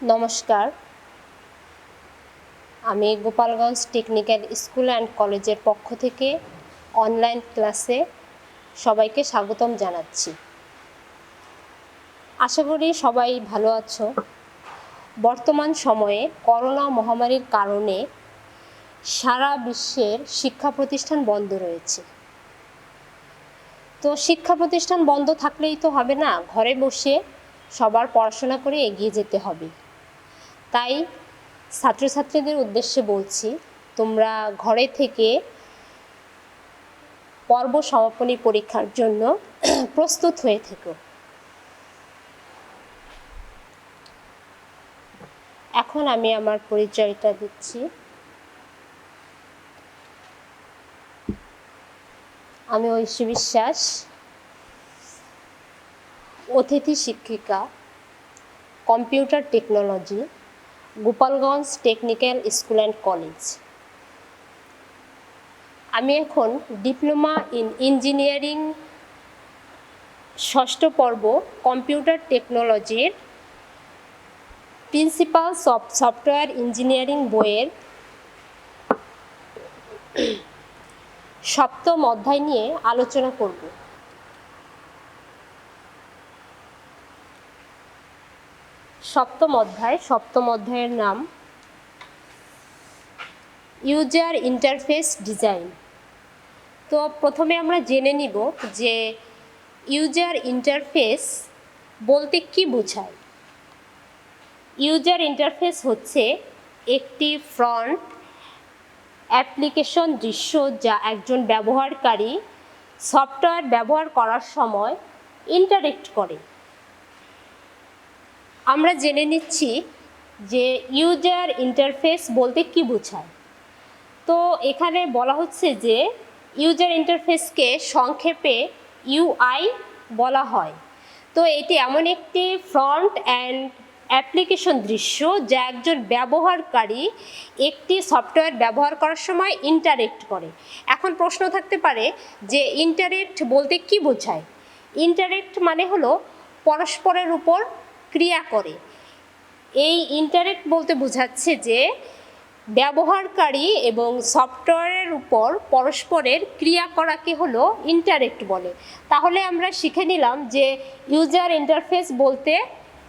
নমস্কার, আমি Gopalganj technical school and কলেজের পক্ষ থেকে অনলাইন ক্লাসে সবাইকে স্বাগতম জানাচ্ছি। আশা করি সবাই ভালো আছো। বর্তমান সময়ে করোনা মহামারীর কারণে সারা বিশ্বের শিক্ষা প্রতিষ্ঠান বন্ধ রয়েছে। তো শিক্ষা প্রতিষ্ঠান বন্ধ থাকলেই তো হবে না, ঘরে বসে সবার পড়াশোনা করে এগিয়ে যেতে হবে। তাই ছাত্রছাত্রীদের উদ্দেশ্যে বলছি, তোমরা ঘরে থেকে পর্ব সমাপনী পরীক্ষার জন্য প্রস্তুত হয়ে থেকো। এখন আমি আমার পরিচয়টা দিচ্ছি। আমি ঐশী বিশ্বাস, অতিথি শিক্ষিকা, computer technology, Gopalganj technical school and college. আমি এখন ডিপ্লোমা ইন ইঞ্জিনিয়ারিং ষষ্ঠ পর্ব কম্পিউটার টেকনোলজির প্রিন্সিপালস অফ সফটওয়্যার ইঞ্জিনিয়ারিং বইয়ের সপ্তম অধ্যায় নিয়ে আলোচনা করব। সপ্তম অধ্যায়ের নাম ইউজার ইন্টারফেস ডিজাইন। তো প্রথমে আমরা জেনে নিব যে ইউজার ইন্টারফেস বলতে কি বোঝায়। ইউজার ইন্টারফেস হচ্ছে একটি ফ্রন্ট অ্যাপ্লিকেশন দৃশ্য যা একজন ব্যবহারকারী সফটওয়্যার ব্যবহার করার সময় ইন্টারেক্ট করে। আমরা জেনে নিচ্ছি যে ইউজার ইন্টারফেস বলতে কি বোঝায়। তো এখানে বলা হচ্ছে যে ইউজার ইন্টারফেসকে সংক্ষেপে ইউআই বলা হয়। তো এটি এমন একটি ফ্রন্ট অ্যান্ড অ্যাপ্লিকেশন দৃশ্য যা একজন ব্যবহারকারী একটি সফটওয়্যার ব্যবহার করার সময় ইন্টারেক্ট করে। এখন প্রশ্ন থাকতে পারে যে ইন্টারেক্ট বলতে কি বোঝায়। ইন্টারেক্ট মানে হলো পরস্পরের উপর ক্রিয়া করে। এই ইন্টারেক্ট বলতে বোঝাচ্ছে যে ব্যবহারকারী এবং সফটওয়্যারের উপর পরস্পরের ক্রিয়া করাকে হলো ইন্টারেক্ট বলে। তাহলে আমরা শিখে নিলাম যে ইউজার ইন্টারফেস বলতে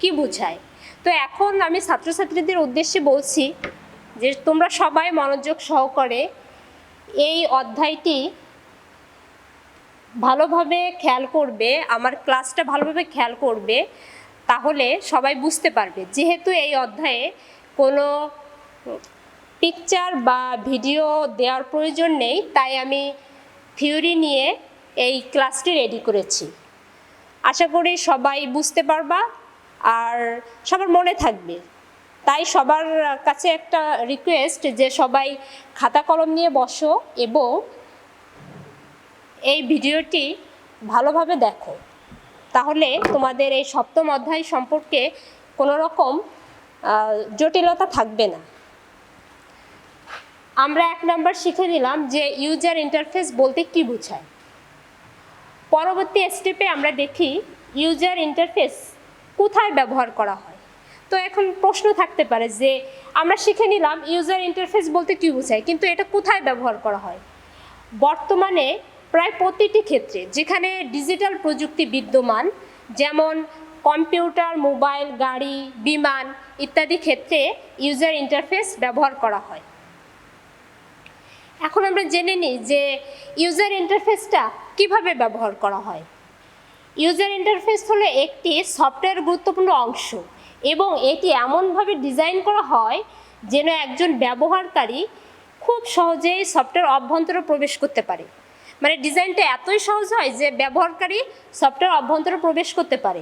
কি বোঝায়। তো এখন আমি ছাত্রছাত্রীদের উদ্দেশ্যে বলছি যে তোমরা সবাই মনোযোগ সহকারে এই অধ্যায়টি ভালোভাবে খেয়াল করবে, আমার ক্লাসটা ভালোভাবে খেয়াল করবে, তাহলে সবাই বুঝতে পারবে। যেহেতু এই অধ্যায়ে কোনো পিকচার বা ভিডিও দেওয়ার প্রয়োজন নেই, তাই আমি থিওরি নিয়ে এই ক্লাসটি রেডি করেছি। আশা করি সবাই বুঝতে পারবা আর সবার মনে থাকবে। তাই সবার কাছে একটা রিকোয়েস্ট যে সবাই খাতা কলম নিয়ে বসো এবং এই ভিডিওটি ভালোভাবে দেখো, তাহলে তোমাদের এই সপ্তম অধ্যায় সম্পর্কে কোনো রকম জটিলতা থাকবে না। আমরা 1 নম্বর শিখে নিলাম যে ইউজার ইন্টারফেস বলতে কি বোঝায়। পরবর্তী স্টেপে আমরা দেখি ইউজার ইন্টারফেস কোথায় ব্যবহার করা হয়। তো এখন প্রশ্ন থাকতে পারে যে আমরা শিখে নিলাম ইউজার ইন্টারফেস বলতে কি বোঝায়, কিন্তু এটা কোথায় ব্যবহার করা হয়। বর্তমানে প্রায় প্রতিটি ক্ষেত্রে যেখানে ডিজিটাল প্রযুক্তি বিদ্যমান, যেমন কম্পিউটার, মোবাইল, গাড়ি, বিমান ইত্যাদি ক্ষেত্রে ইউজার ইন্টারফেস ব্যবহার করা হয়। এখন আমরা জেনে নিই যে ইউজার ইন্টারফেসটা কিভাবে ব্যবহার করা হয়। ইউজার ইন্টারফেস হলো একটি সফটওয়্যার গুরুত্বপূর্ণ অংশ এবং এটি এমনভাবে ডিজাইন করা হয় যেন একজন ব্যবহারকারী খুব সহজেই সফটওয়্যার অভ্যন্তরে প্রবেশ করতে পারে। মানে ডিজাইনটা এতই সহজ হয় যে ব্যবহারকারী সফটওয়্যার অভ্যন্তরে প্রবেশ করতে পারে।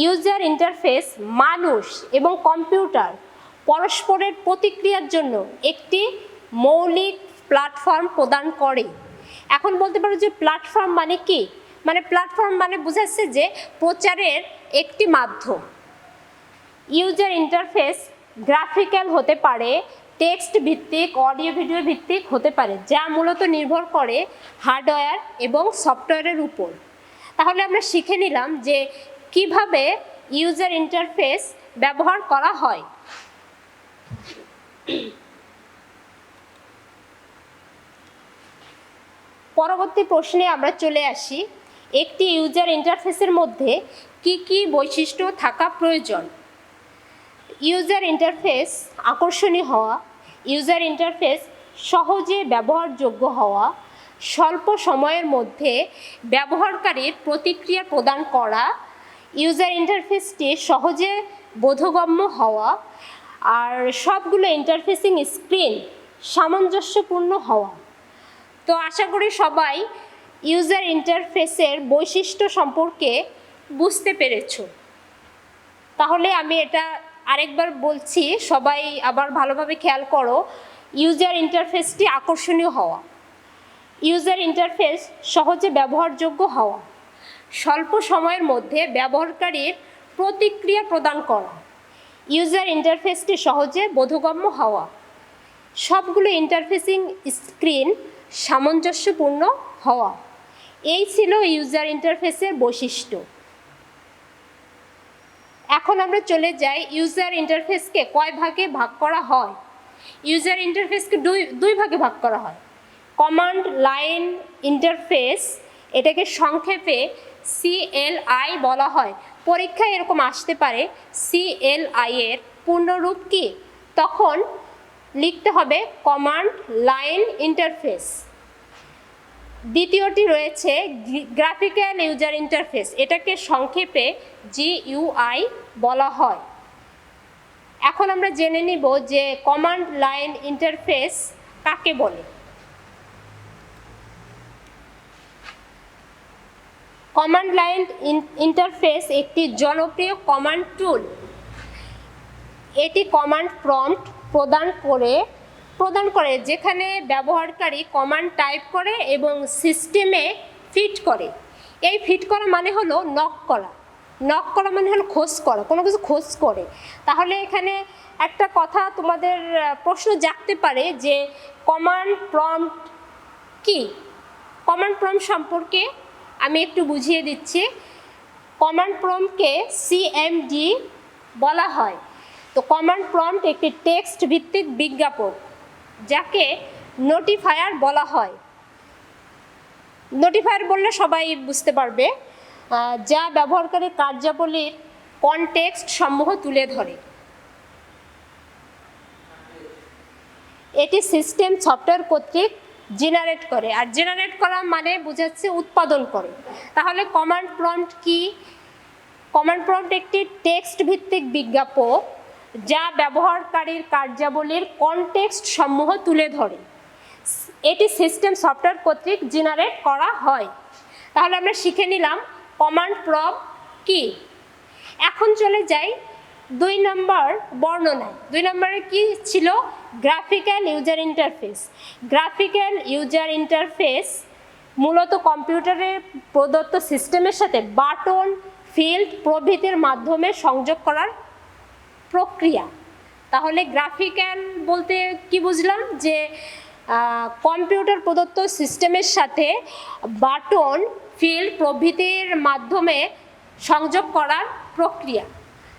ইউজার ইন্টারফেস মানুষ এবং কম্পিউটার পরস্পরের প্রতিক্রিয়ার জন্য একটি মৌলিক প্ল্যাটফর্ম প্রদান করে। এখন বলতে পারো যে প্ল্যাটফর্ম মানে কি? মানে প্ল্যাটফর্ম মানে বোঝাচ্ছে যে প্রচারের একটি মাধ্যম। ইউজার ইন্টারফেস গ্রাফিক্যাল হতে পারে, টেক্সট ভিত্তিক, অডিও ভিডিও ভিত্তিক হতে পারে, যা মূলত নির্ভর করে হার্ডওয়্যার এবং সফটওয়্যারের উপর। তাহলে আমরা শিখে নিলাম যে কিভাবে ইউজার ইন্টারফেস ব্যবহার করা হয়। পরবর্তী প্রশ্নে আমরা চলে আসি, একটি ইউজার ইন্টারফেসের মধ্যে কি কি বৈশিষ্ট্য থাকা প্রয়োজন। ইউজার ইন্টারফেস আকর্ষণীয় হওয়া, ইউজার ইন্টারফেস সহজে ব্যবহারযোগ্য হওয়া, স্বল্প সময়ের মধ্যে ব্যবহারকারীর প্রতিক্রিয়া প্রদান করা, ইউজার ইন্টারফেসটি সহজে বোধগম্য হওয়া, আর সবগুলো ইন্টারফেসিং স্ক্রিন সামঞ্জস্যপূর্ণ হওয়া। তো আশা করি সবাই ইউজার ইন্টারফেসের বৈশিষ্ট্য সম্পর্কে বুঝতে পেরেছো। তাহলে আমি এটা আরেকবার বলছি, সবাই আবার ভালোভাবে খেয়াল করো। ইউজার ইন্টারফেসটি আকর্ষণীয় হওয়া, ইউজার ইন্টারফেস সহজে ব্যবহারযোগ্য হওয়া, স্বল্প সময়ের মধ্যে ব্যবহারকারীর প্রতিক্রিয়া প্রদান করা, ইউজার ইন্টারফেসটি সহজে বোধগম্য হওয়া, সবগুলো ইন্টারফেসিং স্ক্রিন সামঞ্জস্যপূর্ণ হওয়া। এই ছিল ইউজার ইন্টারফেসের বৈশিষ্ট্য। এখন আমরা চলে যাই ইউজার ইন্টারফেসকে কয় ভাগে ভাগ করা হয়। ইউজার ইন্টারফেসকে দুই ভাগে ভাগ করা হয়। কমান্ড লাইন ইন্টারফেস, এটাকে সংক্ষেপে CLI বলা হয়। পরীক্ষায় এরকম আসতে পারে CLI এর পূর্ণরূপ কি, তখন লিখতে হবে কমান্ড লাইন ইন্টারফেস। দ্বিতীয়টি রয়েছে গ্রাফিক্যাল ইউজার ইন্টারফেস, এটাকে সংক্ষেপে GUI বলা হয়। এখন আমরা জেনে নিব যে কমান্ড লাইন ইন্টারফেস কাকে বলে। কমান্ড লাইন ইন্টারফেস একটি জনপ্রিয় কমান্ড টুল। এটি কমান্ড প্রম্পট প্রদান করে যেখানে ব্যবহারকারী কমান্ড টাইপ করে এবং সিস্টেমে ফিট করে। এই ফিট করা মানে হলো নক করা, নক করা মানে হলো খোঁজ করা, কোনো কিছু খোঁজ করে। তাহলে এখানে একটা কথা তোমাদের প্রশ্ন জাগতে পারে যে কমান্ড প্রম্পট কি। কমান্ড প্রম্পট সম্পর্কে আমি একটু বুঝিয়ে দিচ্ছি। কমান্ড প্রম্পটকে CMD বলা হয়। তো কমান্ড প্রম্পট একটি টেক্সট ভিত্তিক বিজ্ঞাপন, যাকে নোটিফায়ার বলা হয়। নোটিফায়ার বললে সবাই বুঝতে পারবে, যা ব্যবহারকারীর কার্যাবলীর কনটেক্সট সমূহ তুলে ধরে। এটি সিস্টেম সফটওয়্যার কর্তৃক জেনারেট করে, আর জেনারেট করা মানে বোঝাচ্ছে উৎপাদন করে। তাহলে কমান্ড প্রম্পট কি? কমান্ড প্রম্পট একটি টেক্সট ভিত্তিক বিজ্ঞাপন যা ব্যবহারকারীর কার্যাবলীর কনটেক্সট সমূহ তুলে ধরে। এটি সিস্টেম সফটওয়্যার কর্তৃক জেনারেট করা হয়। তাহলে আমরা শিখে নিলাম কমান্ড প্রম্পট কি। এখন চলে যাই 2 নম্বর বর্ণনায়। 2 নম্বরে কি ছিল? Graphical user interface. Graphical user interface মূলত কম্পিউটারের প্রদত্ত সিস্টেমের সাথে বাটন, ফিল্ড প্রভৃতির মাধ্যমে সংযোগ করার প্রক্রিয়া। তাহলে গ্রাফিক্যাল বলতে কি বুঝলাম? যে কম্পিউটার প্রদত্ত সিস্টেমের সাথে বাটন, ফিল্ড প্রভৃতির মাধ্যমে সংযোগ করার প্রক্রিয়া।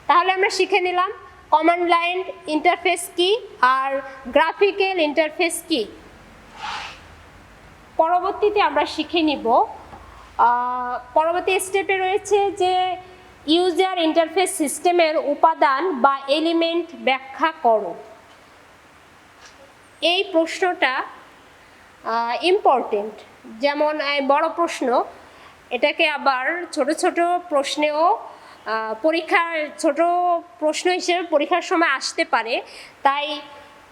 তাহলে আমরা শিখে নিলাম কমান্ড লাইন ইন্টারফেস কি আর গ্রাফিক্যাল ইন্টারফেস কি। পরবর্তীতে আমরা শিখে নিব, পরবর্তী স্টেপে রয়েছে যে ইউজার ইন্টারফেস সিস্টেমের উপাদান বা এলিমেন্ট ব্যাখ্যা করো। এই প্রশ্নটা ইম্পর্টেন্ট, যেমন বড় প্রশ্ন, এটাকে আবার ছোট ছোট প্রশ্নেও পরীক্ষার ছোট প্রশ্ন হিসেবে পরীক্ষার সময় আসতে পারে। তাই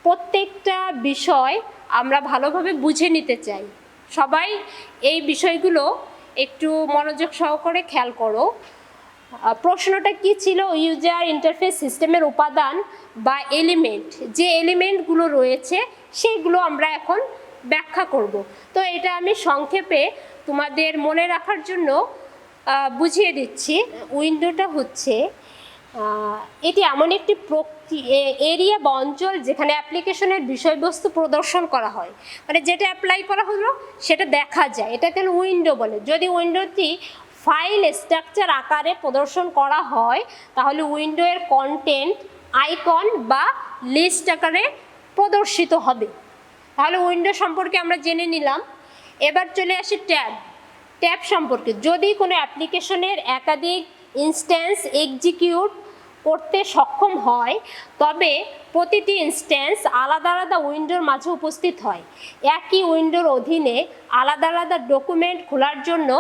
প্রত্যেকটা বিষয় আমরা ভালোভাবে বুঝে নিতে চাই। সবাই এই বিষয়গুলো একটু মনোযোগ সহকারে খেয়াল করো। প্রশ্নটা কি ছিল? ইউজার ইন্টারফেস সিস্টেমের উপাদান বা এলিমেন্ট, যে এলিমেন্টগুলো রয়েছে সেগুলো আমরা এখন ব্যাখ্যা করব। তো এটা আমি সংক্ষেপে তোমাদের মনে রাখার জন্য বুঝিয়ে দিচ্ছি। উইন্ডোটা হচ্ছে এটি এমন একটি এরিয়া বা অঞ্চল যেখানে অ্যাপ্লিকেশনের বিষয়বস্তু প্রদর্শন করা হয়, মানে যেটা অ্যাপ্লাই করা হলো সেটা দেখা যায়, এটাকে উইন্ডো বলে। যদি উইন্ডোটি ফাইল স্ট্রাকচার আকারে প্রদর্শন করা হয় তাহলে উইন্ডোয়ের কন্টেন্ট আইকন বা লিস্ট আকারে প্রদর্শিত হবে। তাহলে উইন্ডো সম্পর্কে আমরা জেনে নিলাম। এবার চলে আসি ট্যাব সম্পর্কে। যদি কোনো অ্যাপ্লিকেশনের একাধিক ইনস্ট্যান্স এক্সিকিউট করতে সক্ষম হয় তবে প্রতিটি ইনস্ট্যান্স আলাদা আলাদা উইন্ডোর মাঝে উপস্থিত হয়। একই উইন্ডোর অধীনে আলাদা আলাদা ডকুমেন্ট খোলার জন্য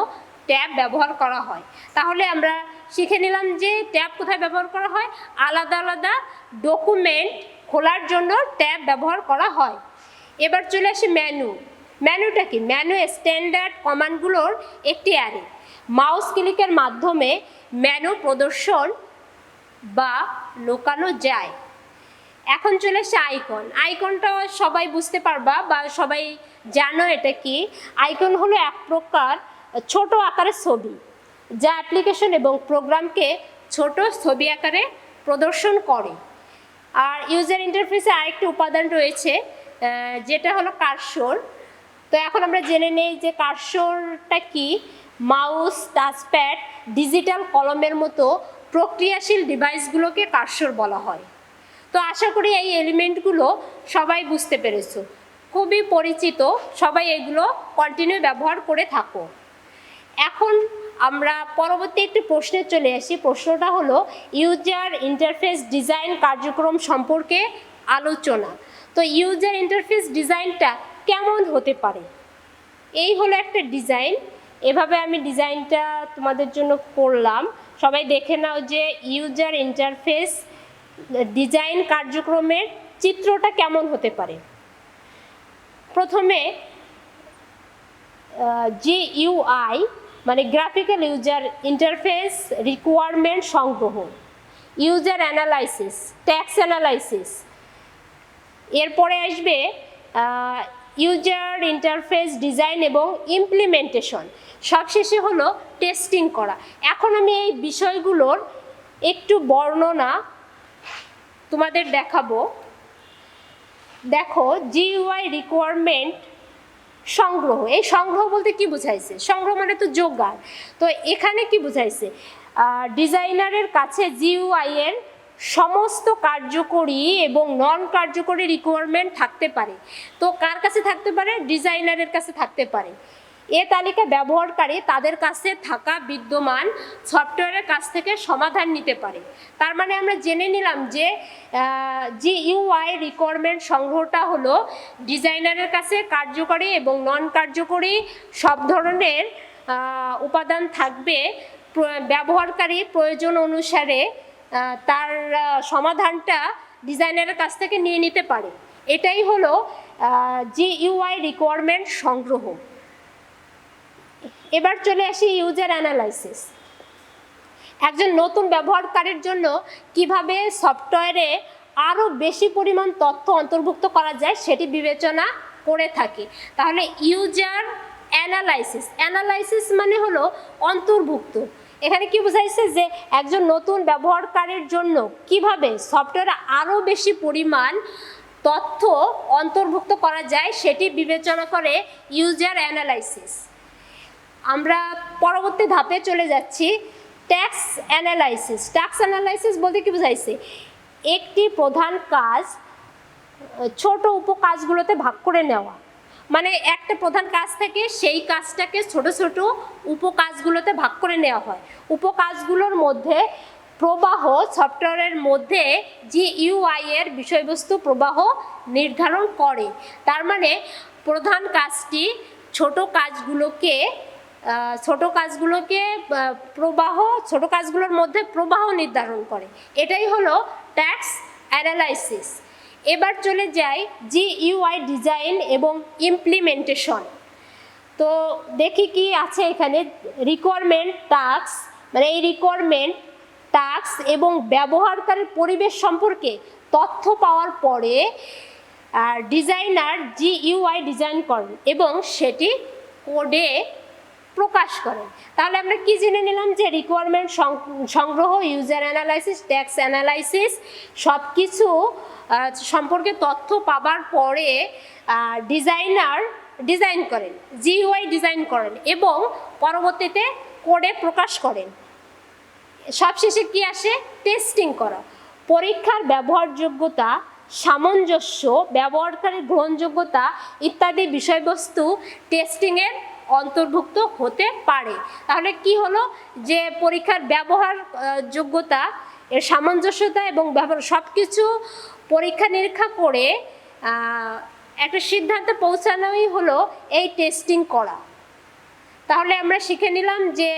ট্যাব ব্যবহার করা হয়। তাহলে আমরা শিখে নিলাম যে ট্যাব কোথায় ব্যবহার করা হয়, আলাদা আলাদা ডকুমেন্ট খোলার জন্য ট্যাব ব্যবহার করা হয়। এবার চলে আসি ম্যানুটা কি? ম্যানু স্ট্যান্ডার্ড কমান্ডগুলোর একটি অ্যারে। মাউস ক্লিকের মাধ্যমে ম্যানু প্রদর্শন বা লোকানো যায়। এখন চলে আসে আইকনটা সবাই বুঝতে পারবা বা সবাই জানো এটা কি। আইকন হলো এক প্রকার ছোট আকারের ছবি যা অ্যাপ্লিকেশন এবং প্রোগ্রামকে ছোট ছবি আকারে প্রদর্শন করে। আর ইউজার ইন্টারফেসে আরেকটি উপাদান রয়েছে যেটা হলো কার্সর। তো এখন আমরা জেনে নেই যে কার্সরটা কি। মাউস, টাচপ্যাড, ডিজিটাল কলমের মতো প্রক্রিয়াশীল ডিভাইসগুলোকে কার্সর বলা হয়। তো আশা করি এই এলিমেন্টগুলো সবাই বুঝতে পেরেছো, খুবই পরিচিত, সবাই এগুলো কন্টিনিউ ব্যবহার করে থাকো। এখন আমরা পরবর্তী একটি প্রশ্নে চলে আসি। প্রশ্নটা হলো ইউজার ইন্টারফেস ডিজাইন কার্যক্রম সম্পর্কে আলোচনা। তো ইউজার ইন্টারফেস ডিজাইনটা কেমন হতে পারে? এই হলো একটা ডিজাইন। এভাবে আমি ডিজাইনটা তোমাদের জন্য করলাম। সবাই দেখে নাও যে ইউজার ইন্টারফেস ডিজাইন কার্যক্রমের চিত্রটা কেমন হতে পারে। প্রথমে GUI মানে গ্রাফিক্যাল ইউজার ইন্টারফেস রিকোয়ারমেন্ট সংগ্রহ, ইউজার অ্যানালাইসিস, ট্যাক্স অ্যানালাইসিস। এরপরে আসবে ইউজার ইন্টারফেস ডিজাইন এবং ইমপ্লিমেন্টেশন। সবশেষে হলো টেস্টিং করা। এখন আমি এই বিষয়গুলোর একটু বর্ণনা তোমাদের দেখাবো। দেখো, GUI রিকোয়ারমেন্ট সংগ্রহ। এই সংগ্রহ বলতে কি বুঝাইছে? সংগ্রহ মানে তো জোগাড়। তো এখানে কি বুঝাইছে? ডিজাইনারের কাছে GUI এর সমস্ত কার্যকরী এবং নন কার্যকরী রিকোয়ারমেন্ট থাকতে পারে। তো কার কাছে থাকতে পারে? ডিজাইনারের কাছে থাকতে পারে। এ তালিকা ব্যবহারকারী তাদের কাছে থাকা বিদ্যমান সফটওয়্যারের কাছ থেকে সমাধান নিতে পারে। তার মানে আমরা জেনে নিলাম যে GUI রিকোয়ারমেন্ট সংগ্রহটা হলো ডিজাইনারের কাছে কার্যকরী এবং নন কার্যকরী সব ধরনের উপাদান থাকবে। ব্যবহারকারী প্রয়োজন অনুসারে তার সমাধানটা ডিজাইনারের কাছ থেকে নিয়ে নিতে পারে। এটাই হলো GUI রিকোয়ারমেন্ট সংগ্রহ। এবার চলে আসি ইউজার অ্যানালাইসিস। একজন নতুন ব্যবহারকারীর জন্য কিভাবে সফটওয়্যারে আরও বেশি পরিমাণ তথ্য অন্তর্ভুক্ত করা যায় সেটি বিবেচনা করে থাকি। তাহলে ইউজার অ্যানালাইসিস মানে হলো অন্তর্ভুক্ত। এখানে কি বোঝাইছে যে একজন নতুন ব্যবহারকারীর জন্য কিভাবে সফটওয়্যারে আরও বেশি পরিমাণ তথ্য অন্তর্ভুক্ত করা যায় সেটি বিবেচনা করে ইউজার অ্যানালাইসিস। আমরা পরবর্তী ধাপে চলে যাচ্ছি, ট্যাক্স অ্যানালাইসিস বলতে কি বোঝাইছে? একটি প্রধান কাজ ছোট উপকাজগুলোতে ভাগ করে নেওয়া। মানে একটা প্রধান কাজ থেকে সেই কাজটাকে ছোট ছোট উপকাজগুলোতে ভাগ করে নেওয়া হয়। উপকাজগুলোর মধ্যে প্রবাহ, সফটওয়্যারের মধ্যে GUI এর বিষয়বস্তু প্রবাহ নির্ধারণ করে। তার মানে প্রধান কাজটি ছোট কাজগুলোর মধ্যে প্রবাহ নির্ধারণ করে। এটাই হলো ট্যাক্স অ্যানালাইসিস। এবার চলে যাই GUI ডিজাইন এবং ইমপ্লিমেন্টেশন। তো দেখি কি আছে এখানে। রিকোয়ারমেন্ট টাস্ক, মানে এই রিকোয়ারমেন্ট টাস্ক এবং ব্যবহারকারীর পরিবেশ সম্পর্কে তথ্য পাওয়ার পরে ডিজাইনার GUI ডিজাইন করেন এবং সেটি কোডে প্রকাশ করেন। তাহলে আমরা কি জেনে নিলাম যে রিকোয়ারমেন্ট সংগ্রহ, ইউজার অ্যানালাইসিস, ট্যাক্স অ্যানালাইসিস সব কিছু সম্পর্কে তথ্য পাবার পরে ডিজাইনার ডিজাইন করেন, GUI ডিজাইন করেন এবং পরবর্তীতে করে প্রকাশ করেন। সবশেষে কি আসে? টেস্টিং করা। পরীক্ষার ব্যবহারযোগ্যতা, সামঞ্জস্য, ব্যবহারকারীর গ্রহণযোগ্যতা ইত্যাদি বিষয়বস্তু টেস্টিংয়ের অন্তর্ভুক্ত হতে পারে। তাহলে কি হলো যে পরীক্ষার ব্যবহার যোগ্যতা, এর সামঞ্জস্যতা এবং ব্যবহার সব কিছু পরীক্ষা নিরীক্ষা করে একটা সিদ্ধান্তে পৌঁছানোই হলো এই টেস্টিং করা। তাহলে আমরা শিখে নিলাম যে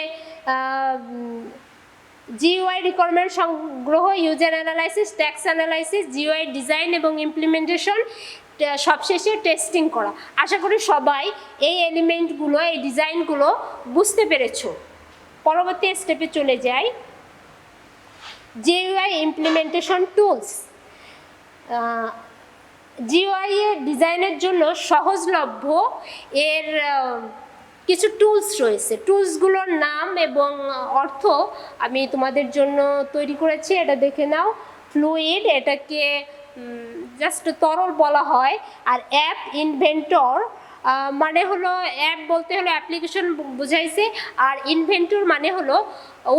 জিইউআই রিকোয়ারমেন্ট সংগ্রহ, user analysis, tax analysis, GUI design এবং ইমপ্লিমেন্টেশন, সবশেষে টেস্টিং করা। আশা করি সবাই এই এলিমেন্টগুলো, এই ডিজাইনগুলো বুঝতে পেরেছো। পরবর্তী স্টেপে চলে যাই। GUI implementation tools. জিইউআই এর ডিজাইনের জন্য সহজলভ্য এর কিছু টুলস রয়েছে। টুলসগুলোর নাম এবং অর্থ আমি তোমাদের জন্য তৈরি করেছি, এটা দেখে নাও। ফ্লুইড, এটাকে জাস্ট তরল বলা হয়। আর অ্যাপ ইনভেন্টর মানে হলো, অ্যাপ বলতে হলো অ্যাপ্লিকেশন বুঝাইছে, আর ইনভেন্টর মানে হলো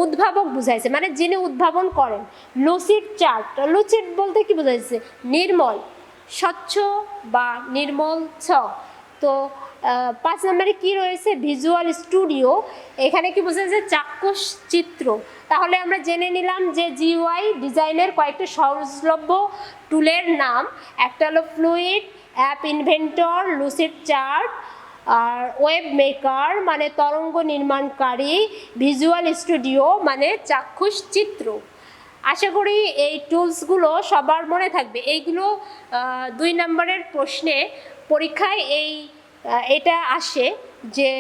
উদ্ভাবক বুঝাইছে, মানে যিনি উদ্ভাবন করেন। লুসিড চার্ট, লুসিড বলতে কি বুঝাইছে? নির্মল, স্বচ্ছ বা নির্মল ছ। তো 5 নম্বরে কি রয়েছে? ভিজুয়াল স্টুডিও, এখানে কি বোঝাচ্ছে? চাক্ষুষ চিত্র। তাহলে আমরা জেনে নিলাম যে জিইউআই ডিজাইনের কয়েকটি সহজলভ্য টুলের নাম। একটা হলো Fluid, App Inventor, Lucid Chart, আর ওয়েব মেকার মানে তরঙ্গ নির্মাণকারী, ভিজুয়াল স্টুডিও মানে চাক্ষুষ চিত্র। আশা করি এই টুলসগুলো সবার মনে থাকবে। এইগুলো 2 নম্বরের প্রশ্নে পরীক্ষায় এটা আসে যে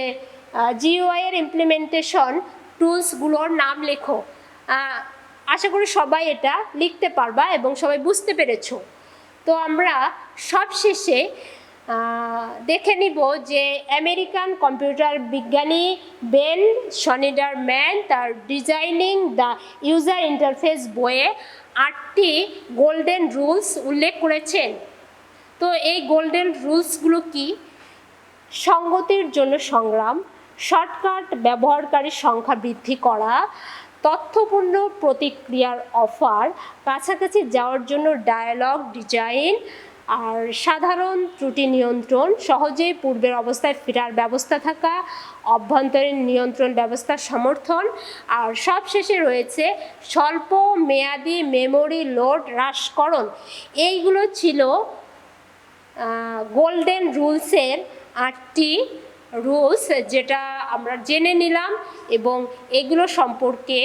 জিইউআই এর ইমপ্লিমেন্টেশন টুলসগুলোর নাম লেখো। আশা করি সবাই এটা লিখতে পারবা এবং সবাই বুঝতে পেরেছো। তো আমরা সবশেষে দেখে নিব যে আমেরিকান কম্পিউটার বিজ্ঞানী বেন শনিডারম্যান তার ডিজাইনিং দ্য ইউজার ইন্টারফেস বইয়ে 8টি গোল্ডেন রুলস উল্লেখ করেছেন। তো এই গোল্ডেন রুলসগুলো কি? সঙ্গতির জন্য সংগ্রাম, শর্টকাট ব্যবহারকারীর সংখ্যা বৃদ্ধি করা, তথ্যপূর্ণ প্রতিক্রিয়ার অফার, কাছাকাছি যাওয়ার জন্য ডায়ালগ ডিজাইন, আর সাধারণ ত্রুটি নিয়ন্ত্রণ, সহজেই পূর্বের অবস্থায় ফেরার ব্যবস্থা থাকা, অভ্যন্তরীণ নিয়ন্ত্রণ ব্যবস্থার সমর্থন, আর সবশেষে রয়েছে স্বল্প মেয়াদি মেমোরি লোড হ্রাসকরণ। এইগুলো ছিল গোল্ডেন রুলসের 8টি রুলস, যেটা আমরা জেনে নিলাম। এবং এগুলো সম্পর্কে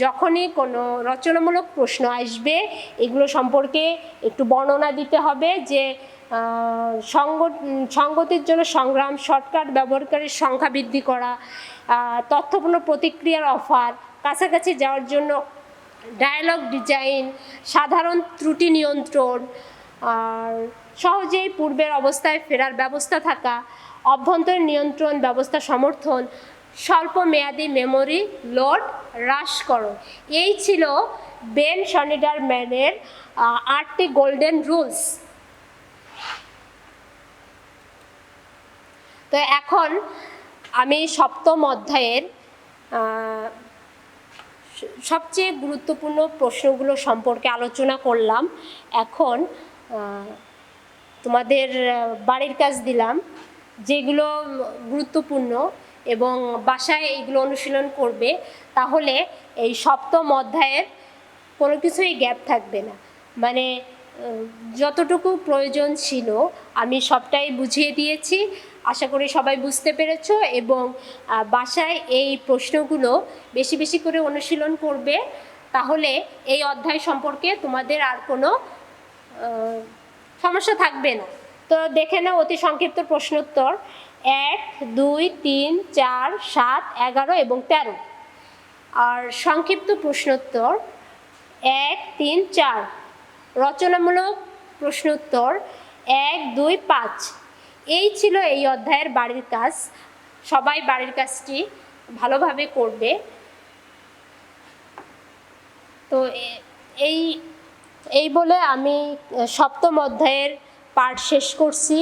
যখনই কোনো রচনামূলক প্রশ্ন আসবে, এগুলো সম্পর্কে একটু বর্ণনা দিতে হবে যে সঙ্গতির জন্য সংগ্রাম, শর্টকাট ব্যবহারকারীর সংখ্যা বৃদ্ধি করা, তথ্যপূর্ণ প্রতিক্রিয়ার অফার, কাছাকাছি যাওয়ার জন্য ডায়ালগ ডিজাইন, সাধারণ ত্রুটি নিয়ন্ত্রণ, আর সহজেই পূর্বের অবস্থায় ফেরার ব্যবস্থা থাকা, অভ্যন্তরীণ নিয়ন্ত্রণ ব্যবস্থা সমর্থন, স্বল্প মেয়াদি মেমোরি লোড হ্রাসকরণ। এই ছিল বেন শনিডারম্যানের 8টি গোল্ডেন রুলস। তো এখন আমি 7ম অধ্যায়ের সবচেয়ে গুরুত্বপূর্ণ প্রশ্নগুলো সম্পর্কে আলোচনা করলাম। এখন তোমাদের বাড়ির কাজ দিলাম, যেগুলো গুরুত্বপূর্ণ এবং বাসায় এইগুলো অনুশীলন করবে। তাহলে এই 7ম অধ্যায়ের কোনো কিছুই গ্যাপ থাকবে না। মানে যতটুকু প্রয়োজন ছিল আমি সবটাই বুঝিয়ে দিয়েছি। আশা করি সবাই বুঝতে পেরেছো এবং বাসায় এই প্রশ্নগুলো বেশি বেশি করে অনুশীলন করবে। তাহলে এই অধ্যায় সম্পর্কে তোমাদের আর কোনো সমস্যা থাকবে না। তো দেখে নাও অতি সংক্ষিপ্ত প্রশ্নোত্তর 1, 2, 3, 4, 7, 11 এবং 13। আর সংক্ষিপ্ত প্রশ্নোত্তর 1, 3, 4। রচনামূলক প্রশ্নোত্তর 1, 2, 5। এই ছিল এই অধ্যায়ের বাড়ির কাজ। সবাই বাড়ির কাজটি ভালোভাবে করবে। তো এই বলে আমি 7ম অধ্যায়ের পাঠ শেষ করছি।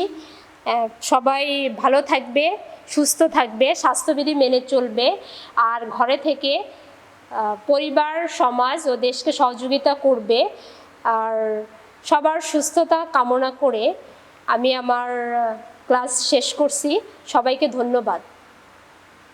সবাই ভালো থাকবে, সুস্থ থাকবে, স্বাস্থ্যবিধি মেনে চলবে, আর ঘরে থেকে পরিবার, সমাজ ও দেশকে সহযোগিতা করবে। আর সবার সুস্থতা কামনা করে আমি আমার ক্লাস শেষ করছি। সবাইকে ধন্যবাদ।